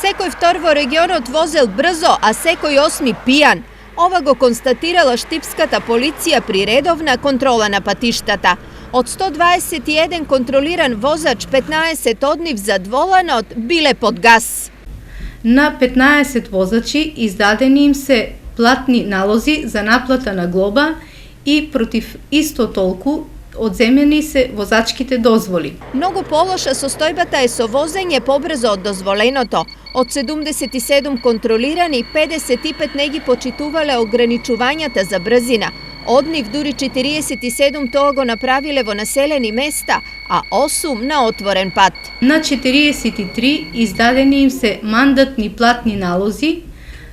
Секој втор во регионот возел брзо, а секој осми пијан. Ова го констатирала штипската полиција при редовна контрола на патиштата. Од 121 контролиран возач, 15 од нив задволенот биле под газ. На 15 возачи издадени им се платни налози за наплата на глоба и против исто толку одземени се возачките дозволи. Многу полоша состојбата е со возење побрзо од дозволеното. Од 77 контролирани, 55 не ги почитувале ограничувањата за брзина. Од нив дури 47 тоа го направиле во населени места, а 8 на отворен пат. На 43 издадени им се мандатни платни налози,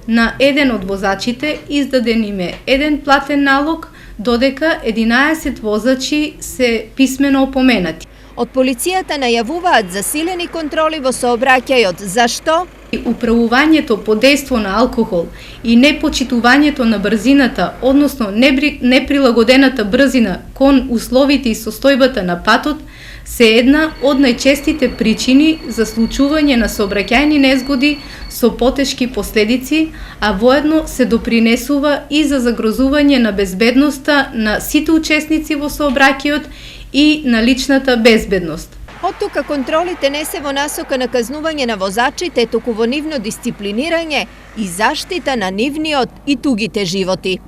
на еден од возачите издаден им е еден платен налог, додека 11 возачи се писмено опоменати. Од полицијата најавуваат засилени контроли во сообраќајот. Зашто? Управувањето по дејство на алкохол и непочитувањето на брзината, односно неприлагодената брзина кон условите и состојбата на патот, се една од најчестите причини за случување на сообраќајни незгоди со потешки последици, а воедно се допринесува и за загрозување на безбедноста на сите учесници во сообраќајот и на личната безбедност. Од тука контролите не се во насока на казнување на возачите, туку во нивно дисциплинирање и заштита на нивниот и тугите животи.